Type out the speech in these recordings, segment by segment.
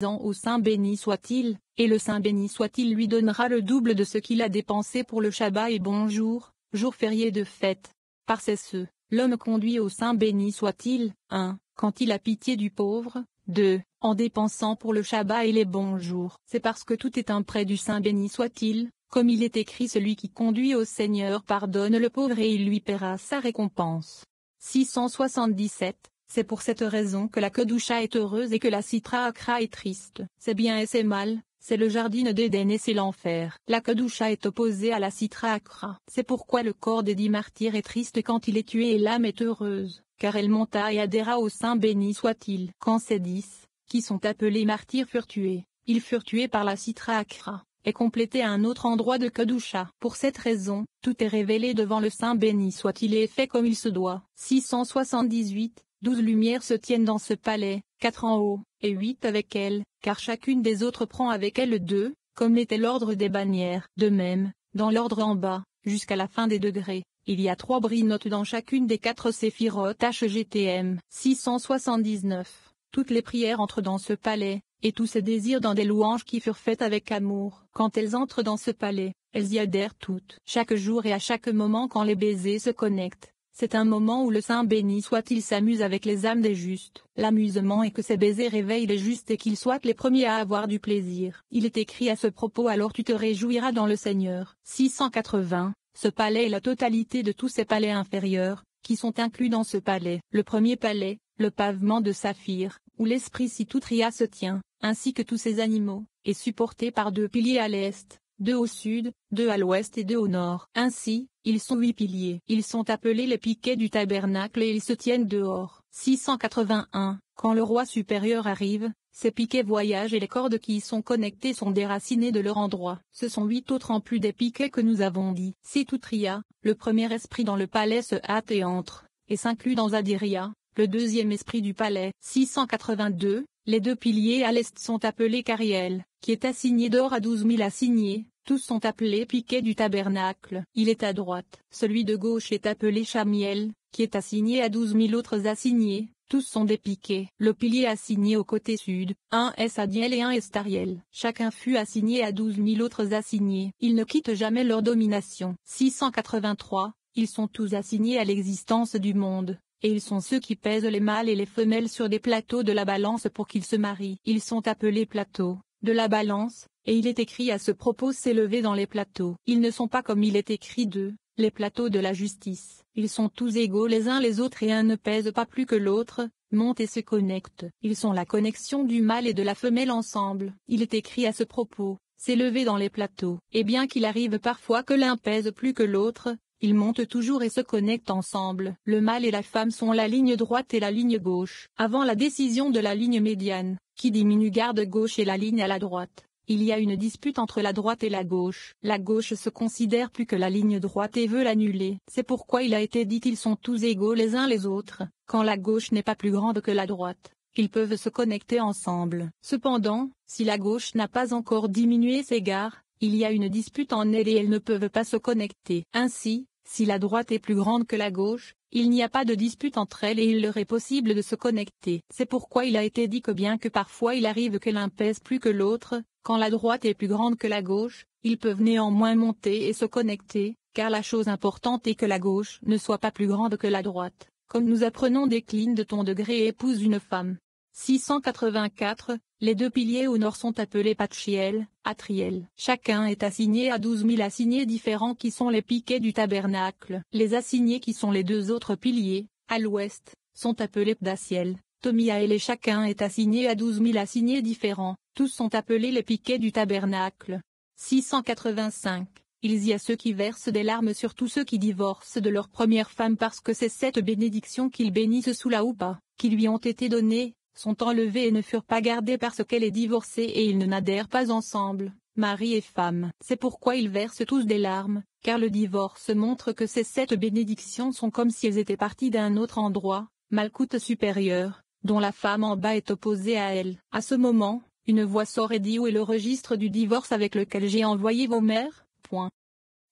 au Saint béni soit-il, et le Saint béni soit-il lui donnera le double de ce qu'il a dépensé pour le Shabbat et bonjour, jour férié de fête. Par ces ceux, l'homme conduit au Saint béni soit-il, 1. Quand il a pitié du pauvre, 2. En dépensant pour le Shabbat et les bons jours. C'est parce que tout est un prêt du Saint béni soit-il, comme il est écrit, celui qui conduit au Seigneur pardonne le pauvre et il lui paiera sa récompense. 677. C'est pour cette raison que la Kedusha est heureuse et que la Sitra Akra est triste. C'est bien et c'est mal, c'est le jardin d'Éden et c'est l'enfer. La Kedusha est opposée à la Sitra Akra. C'est pourquoi le corps des 10 martyrs est triste quand il est tué et l'âme est heureuse, car elle monta et adhéra au Saint béni soit-il. Quand ces 10, qui sont appelés martyrs furent tués, ils furent tués par la Sitra Akra, et complétés à un autre endroit de Kedusha. Pour cette raison, tout est révélé devant le Saint béni soit-il et est fait comme il se doit. 678. 12 lumières se tiennent dans ce palais, 4 en haut, et 8 avec elles, car chacune des autres prend avec elle 2, comme l'était l'ordre des bannières. De même, dans l'ordre en bas, jusqu'à la fin des degrés, il y a 3 brinotes dans chacune des 4 séphirotes HGTM. 679. Toutes les prières entrent dans ce palais, et tous ces désirs dans des louanges qui furent faites avec amour. Quand elles entrent dans ce palais, elles y adhèrent toutes. Chaque jour et à chaque moment quand les baisers se connectent, c'est un moment où le Saint béni soit-il s'amuse avec les âmes des justes. L'amusement est que ces baisers réveillent les justes et qu'ils soient les premiers à avoir du plaisir. Il est écrit à ce propos: alors tu te réjouiras dans le Seigneur. 680. Ce palais est la totalité de tous ces palais inférieurs, qui sont inclus dans ce palais. Le premier palais, le pavement de saphir, où l'esprit Situtria se tient, ainsi que tous ces animaux, est supporté par 2 piliers à l'est, 2 au sud, 2 à l'ouest et 2 au nord. Ainsi, ils sont 8 piliers. Ils sont appelés les piquets du tabernacle et ils se tiennent dehors. 681. Quand le roi supérieur arrive, ces piquets voyagent et les cordes qui y sont connectées sont déracinées de leur endroit. Ce sont 8 autres en plus des piquets que nous avons dit. Situtria, le premier esprit dans le palais se hâte et entre, et s'inclut dans Adiria, le deuxième esprit du palais. 682. Les 2 piliers à l'est sont appelés Cariel, qui est assigné d'or à 12 000 assignés, tous sont appelés piquets du tabernacle. Il est à droite. Celui de gauche est appelé Chamiel, qui est assigné à 12 000 autres assignés, tous sont des piquets. Le pilier assigné au côté sud, un est Adiel et un est Ariel. Chacun fut assigné à 12 000 autres assignés. Ils ne quittent jamais leur domination. 683. Ils sont tous assignés à l'existence du monde. Et ils sont ceux qui pèsent les mâles et les femelles sur des plateaux de la balance pour qu'ils se marient. Ils sont appelés plateaux de la balance, et il est écrit à ce propos s'élever dans les plateaux. Ils ne sont pas comme il est écrit d'eux, les plateaux de la justice. Ils sont tous égaux les uns les autres et un ne pèse pas plus que l'autre, montent et se connectent. Ils sont la connexion du mâle et de la femelle ensemble. Il est écrit à ce propos, s'élever dans les plateaux. Et bien qu'il arrive parfois que l'un pèse plus que l'autre, ils montent toujours et se connectent ensemble. Le mâle et la femme sont la ligne droite et la ligne gauche. Avant la décision de la ligne médiane, qui diminue garde gauche et la ligne à la droite, il y a une dispute entre la droite et la gauche. La gauche se considère plus que la ligne droite et veut l'annuler. C'est pourquoi il a été dit qu'ils sont tous égaux les uns les autres. Quand la gauche n'est pas plus grande que la droite, ils peuvent se connecter ensemble. Cependant, si la gauche n'a pas encore diminué ses gardes, il y a une dispute en elle et elles ne peuvent pas se connecter. Ainsi, si la droite est plus grande que la gauche, il n'y a pas de dispute entre elles et il leur est possible de se connecter. C'est pourquoi il a été dit que bien que parfois il arrive que l'un pèse plus que l'autre, quand la droite est plus grande que la gauche, ils peuvent néanmoins monter et se connecter, car la chose importante est que la gauche ne soit pas plus grande que la droite. Comme nous apprenons décline de ton degré et épouse une femme. 684. Les 2 piliers au nord sont appelés Patchiel, Atriel. Chacun est assigné à 12 000 assignés différents qui sont les piquets du tabernacle. Les assignés qui sont les 2 autres piliers, à l'ouest, sont appelés Pdaciel, Tomiael et chacun est assigné à 12 000 assignés différents, tous sont appelés les piquets du tabernacle. 685. Il y a ceux qui versent des larmes sur tous ceux qui divorcent de leur première femme parce que c'est cette bénédiction qu'ils bénissent sous la houpa, qui lui ont été données, sont enlevés et ne furent pas gardés parce qu'elle est divorcée et ils ne n'adhèrent pas ensemble, mari et femme. C'est pourquoi ils versent tous des larmes, car le divorce montre que ces 7 bénédictions sont comme si elles étaient parties d'un autre endroit, Malkout supérieur, dont la femme en bas est opposée à elle. À ce moment, une voix sort et dit: où est le registre du divorce avec lequel j'ai envoyé vos mères?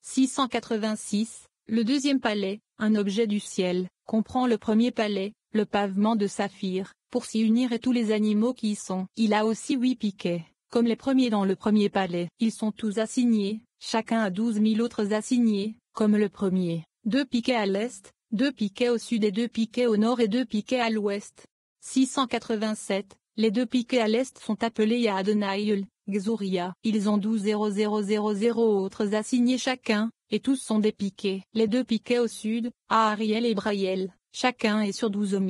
686. Le deuxième palais, un objet du ciel, comprend le premier palais, le pavement de saphir, pour s'y unir et tous les animaux qui y sont. Il a aussi 8 piquets, comme les premiers dans le premier palais. Ils sont tous assignés, chacun à 12 000 autres assignés, comme le premier. 2 piquets à l'est, 2 piquets au sud et 2 piquets au nord et 2 piquets à l'ouest. 687, les 2 piquets à l'est sont appelés Yahadonaïl, Xouria. Ils ont 12 000 autres assignés chacun, et tous sont des piquets. Les 2 piquets au sud, Ahariel et Braïel, chacun est sur 12 000,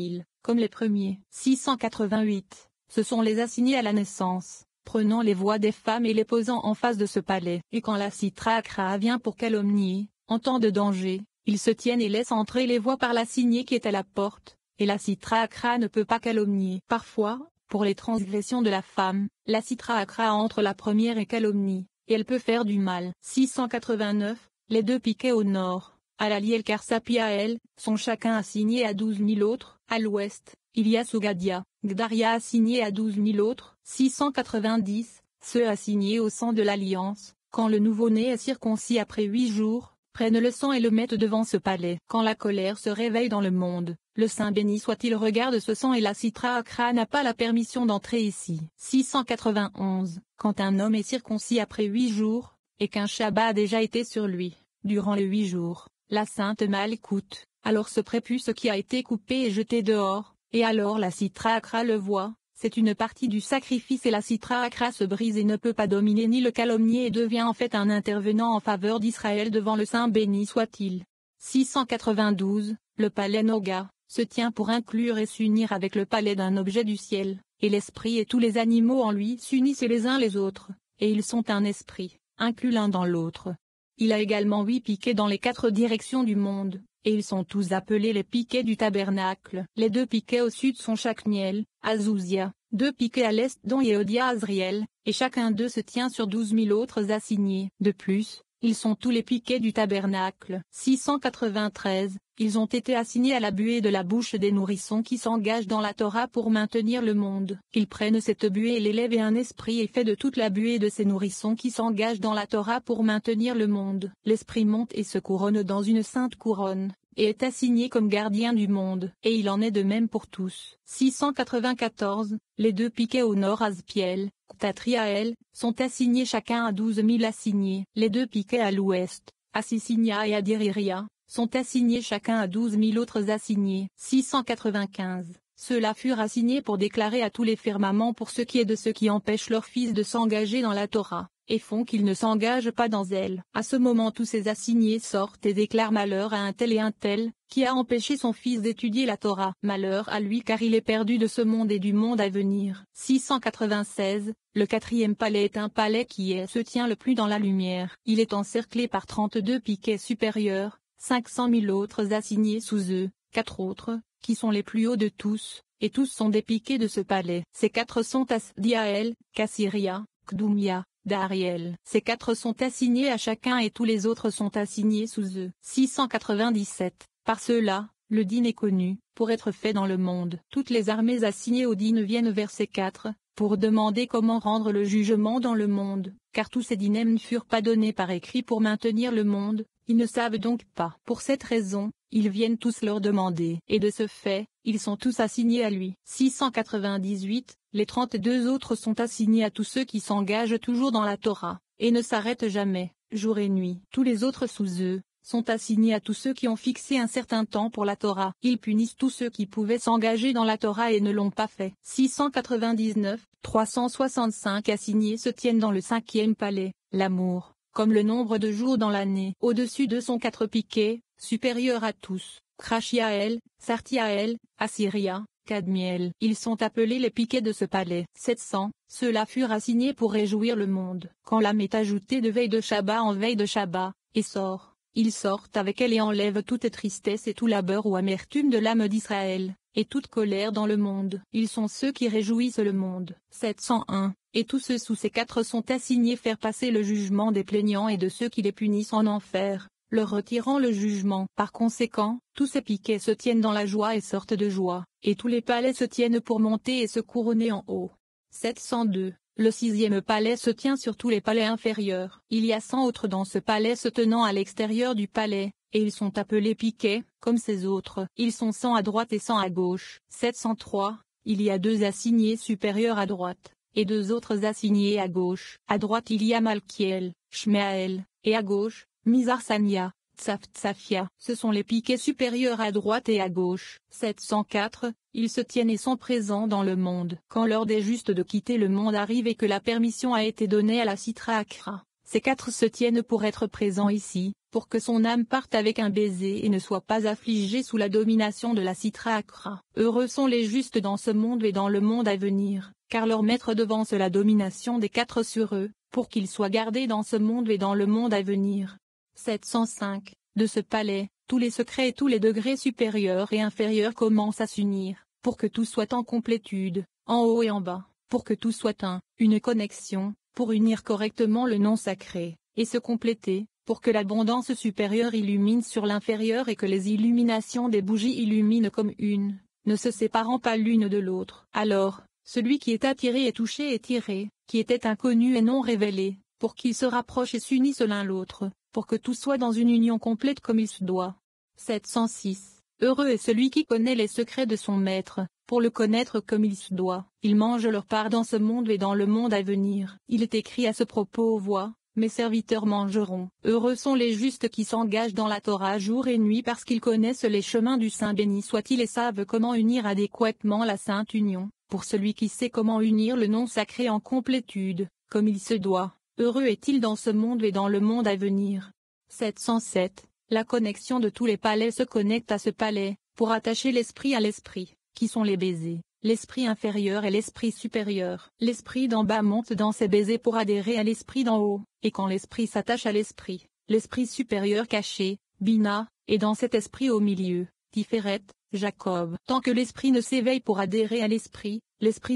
comme les premiers. 688, ce sont les assignés à la naissance, prenant les voix des femmes et les posant en face de ce palais. Et quand la Citra vient pour calomnier, en temps de danger, ils se tiennent et laissent entrer les voix par l'assignée qui est à la porte, et la Citra ne peut pas calomnier. Parfois, pour les transgressions de la femme, la Citra entre la première et calomnie, et elle peut faire du mal. 689, les 2 piquets au nord, Alali et Karsapiael, sont chacun assignés à 12 000 autres. À l'ouest, il y a Sougadia, Gdaria assigné à 12 000 autres. 690, ceux assignés au sang de l'alliance, quand le nouveau-né est circoncis après 8 jours, prennent le sang et le mettent devant ce palais. Quand la colère se réveille dans le monde, le Saint béni soit-il regarde ce sang et la Citra n'a pas la permission d'entrer ici. 691, quand un homme est circoncis après 8 jours, et qu'un Shabbat a déjà été sur lui, durant les 8 jours, la Sainte Malkout, alors ce prépuce qui a été coupé est jeté dehors, et alors la Citra le voit. C'est une partie du sacrifice et la Citra se brise et ne peut pas dominer ni le calomnier et devient en fait un intervenant en faveur d'Israël devant le Saint béni soit-il. 692, le palais Noga, se tient pour inclure et s'unir avec le palais d'un objet du ciel, et l'esprit et tous les animaux en lui s'unissent les uns les autres, et ils sont un esprit, inclus l'un dans l'autre. Il a également 8 piquets dans les 4 directions du monde, et ils sont tous appelés les piquets du tabernacle. Les 2 piquets au sud sont Chakmiel, Azouzia, 2 piquets à l'est dont Yehodia Azriel, et chacun d'eux se tient sur 12 000 autres assignés. De plus, ils sont tous les piquets du tabernacle. 693, ils ont été assignés à la buée de la bouche des nourrissons qui s'engagent dans la Torah pour maintenir le monde. Ils prennent cette buée et l'élèvent et un esprit est fait de toute la buée de ces nourrissons qui s'engagent dans la Torah pour maintenir le monde. L'esprit monte et se couronne dans une sainte couronne, et est assigné comme gardien du monde. Et il en est de même pour tous. 694, les 2 piquets au nord Azpiel, Tatriael, sont assignés chacun à 12 000 assignés. Les 2 piquets à l'ouest, Assisinia et Adiriria, sont assignés chacun à 12 000 autres assignés. 695, ceux-là furent assignés pour déclarer à tous les firmaments pour ce qui est de ceux qui empêchent leurs fils de s'engager dans la Torah, et font qu'ils ne s'engagent pas dans elle. À ce moment tous ces assignés sortent et déclarent malheur à un tel et un tel, qui a empêché son fils d'étudier la Torah. Malheur à lui car il est perdu de ce monde et du monde à venir. 696, le 4e palais est un palais qui se tient le plus dans la lumière. Il est encerclé par 32 piquets supérieurs, 500 000 autres assignés sous eux, 4 autres, qui sont les plus hauts de tous, et tous sont des piquets de ce palais. Ces 4 sont Asdiael, Kassiria, Kdoumia, d'Ariel. Ces 4 sont assignés à chacun et tous les autres sont assignés sous eux. 697. Par ceux-là, le dîner est connu, pour être fait dans le monde. Toutes les armées assignées au dîner viennent vers ces 4, pour demander comment rendre le jugement dans le monde, car tous ces dîners ne furent pas donnés par écrit pour maintenir le monde, ils ne savent donc pas. Pour cette raison, ils viennent tous leur demander. Et de ce fait, ils sont tous assignés à lui. 698, les 32 autres sont assignés à tous ceux qui s'engagent toujours dans la Torah, et ne s'arrêtent jamais, jour et nuit. Tous les autres sous eux, sont assignés à tous ceux qui ont fixé un certain temps pour la Torah. Ils punissent tous ceux qui pouvaient s'engager dans la Torah et ne l'ont pas fait. 699, 365 assignés se tiennent dans le 5e palais, l'amour, comme le nombre de jours dans l'année. Au-dessus d'eux sont 4 piquets, supérieurs à tous, Krashiael, Sartiael, Assyria, Cadmiel. Ils sont appelés les piquets de ce palais. 700, ceux-là furent assignés pour réjouir le monde. Quand l'âme est ajoutée de veille de Shabbat en veille de Shabbat, et sort, ils sortent avec elle et enlèvent toute tristesse et tout labeur ou amertume de l'âme d'Israël, et toute colère dans le monde. Ils sont ceux qui réjouissent le monde. 701, et tous ceux sous ces 4 sont assignés faire passer le jugement des plaignants et de ceux qui les punissent en enfer, leur retirant le jugement. Par conséquent, tous ces piquets se tiennent dans la joie et sortent de joie, et tous les palais se tiennent pour monter et se couronner en haut. 702. Le 6e palais se tient sur tous les palais inférieurs. Il y a 100 autres dans ce palais se tenant à l'extérieur du palais, et ils sont appelés piquets, comme ces autres. Ils sont 100 à droite et 100 à gauche. 703, il y a 2 assignés supérieurs à droite, et 2 autres assignés à gauche. À droite il y a Malkiel, Shmeael, et à gauche, Mizarsania, Tsaftsafia. Ce sont les piquets supérieurs à droite et à gauche. 704, ils se tiennent et sont présents dans le monde. Quand l'heure des justes de quitter le monde arrive et que la permission a été donnée à la Sitra Akra, ces 4 se tiennent pour être présents ici, pour que son âme parte avec un baiser et ne soit pas affligée sous la domination de la Sitra Akra. Heureux sont les justes dans ce monde et dans le monde à venir, car leur maître devance la domination des 4 sur eux, pour qu'ils soient gardés dans ce monde et dans le monde à venir. 705, de ce palais, tous les secrets et tous les degrés supérieurs et inférieurs commencent à s'unir, pour que tout soit en complétude, en haut et en bas, pour que tout soit une connexion, pour unir correctement le nom sacré, et se compléter, pour que l'abondance supérieure illumine sur l'inférieur et que les illuminations des bougies illuminent comme une, ne se séparant pas l'une de l'autre. Alors, celui qui est attiré et touché est tiré, qui était inconnu et non révélé, pour qu'ils se rapprochent et s'unissent l'un l'autre, pour que tout soit dans une union complète comme il se doit. 706. Heureux est celui qui connaît les secrets de son maître, pour le connaître comme il se doit. Ils mangent leur part dans ce monde et dans le monde à venir. Il est écrit à ce propos: vois, mes serviteurs mangeront. Heureux sont les justes qui s'engagent dans la Torah jour et nuit parce qu'ils connaissent les chemins du Saint béni soit-il et savent comment unir adéquatement la sainte union. Pour celui qui sait comment unir le nom sacré en complétude, comme il se doit, heureux est-il dans ce monde et dans le monde à venir. 707. La connexion de tous les palais se connecte à ce palais, pour attacher l'esprit à l'esprit, qui sont les baisers, l'esprit inférieur et l'esprit supérieur. L'esprit d'en bas monte dans ses baisers pour adhérer à l'esprit d'en haut, et quand l'esprit s'attache à l'esprit supérieur caché, Bina, est dans cet esprit au milieu, Tiferet, Jacob. Tant que l'esprit ne s'éveille pour adhérer à l'esprit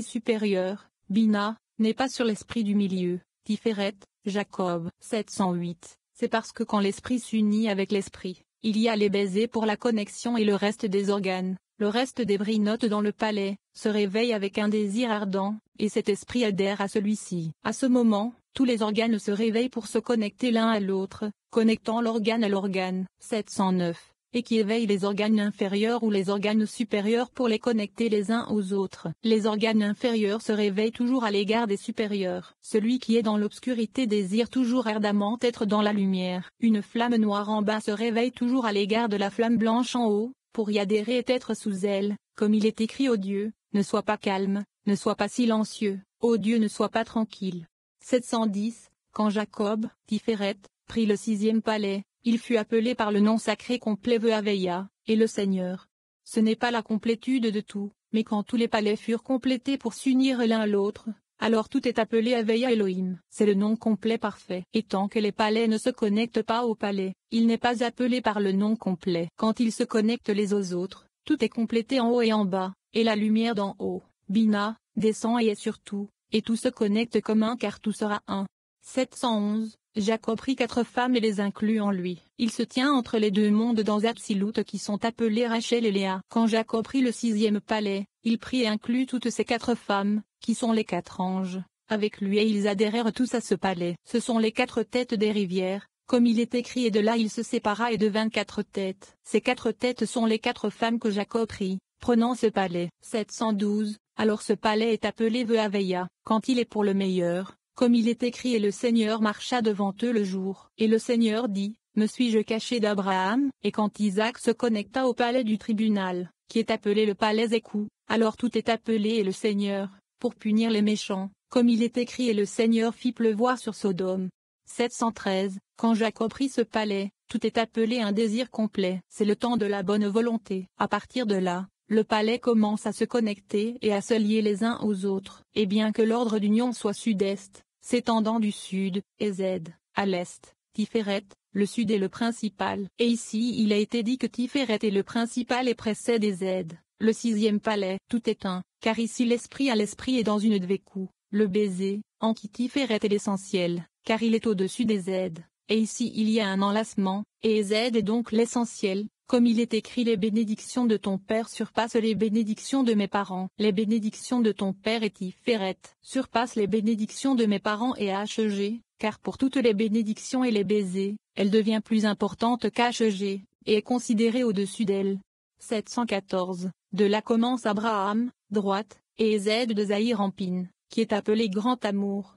supérieur, Bina, n'est pas sur l'esprit du milieu, Tiferet, Jacob. 708. C'est parce que quand l'esprit s'unit avec l'esprit, il y a les baisers pour la connexion et le reste des organes, le reste des brinotes dans le palais, se réveille avec un désir ardent, et cet esprit adhère à celui-ci. À ce moment, tous les organes se réveillent pour se connecter l'un à l'autre, connectant l'organe à l'organe. 709. Et qui éveille les organes inférieurs ou les organes supérieurs pour les connecter les uns aux autres. Les organes inférieurs se réveillent toujours à l'égard des supérieurs. Celui qui est dans l'obscurité désire toujours ardemment être dans la lumière. Une flamme noire en bas se réveille toujours à l'égard de la flamme blanche en haut, pour y adhérer et être sous elle, comme il est écrit: ô Dieu, ne sois pas calme, ne sois pas silencieux, ô Dieu ne sois pas tranquille. 710. Quand Jacob, Tiferet, prit le 6e palais, il fut appelé par le nom sacré complet Vehaveya, et le Seigneur. Ce n'est pas la complétude de tout, mais quand tous les palais furent complétés pour s'unir l'un à l'autre, alors tout est appelé Haveya Elohim. C'est le nom complet parfait. Et tant que les palais ne se connectent pas au palais, il n'est pas appelé par le nom complet. Quand ils se connectent les aux autres, tout est complété en haut et en bas, et la lumière d'en haut, Bina, descend et est sur tout, et tout se connecte comme un car tout sera un. 711. Jacob prit 4 femmes et les inclut en lui. Il se tient entre les 2 mondes dans Atsilut qui sont appelés Rachel et Léa. Quand Jacob prit le 6e palais, il prit et inclut toutes ces 4 femmes, qui sont les 4 anges, avec lui et ils adhérèrent tous à ce palais. Ce sont les 4 têtes des rivières, comme il est écrit et de là il se sépara et devint 4 têtes. Ces 4 têtes sont les 4 femmes que Jacob prit, prenant ce palais. 712. Alors ce palais est appelé Vehaveya, quand il est pour le meilleur. Comme il est écrit: et le Seigneur marcha devant eux le jour. Et le Seigneur dit: me suis-je caché d'Abraham? Et quand Isaac se connecta au palais du tribunal, qui est appelé le palais Zékou, alors tout est appelé et le Seigneur, pour punir les méchants, comme il est écrit: et le Seigneur fit pleuvoir sur Sodome. 713. Quand Jacob prit ce palais, tout est appelé un désir complet. C'est le temps de la bonne volonté. À partir de là, le palais commence à se connecter et à se lier les uns aux autres. Et bien que l'ordre d'union soit sud-est, s'étendant du sud, et Z, à l'est, Tiferet, le sud est le principal. Et ici il a été dit que Tiferet est le principal et précède et Z, le 6e palais. Tout est un, car ici l'esprit à l'esprit est dans une dvékou, le baiser, en qui Tiferet est l'essentiel, car il est au-dessus des Z. Et ici il y a un enlacement, et Z est donc l'essentiel. Comme il est écrit: les bénédictions de ton père surpassent les bénédictions de mes parents. Les bénédictions de ton père et Tiferet surpassent les bénédictions de mes parents et HG, car pour toutes les bénédictions et les baisers, elle devient plus importante qu'HG, et est considérée au-dessus d'elle. 714. De là commence Abraham, droite, et Z de Zahir en pin, qui est appelé grand amour.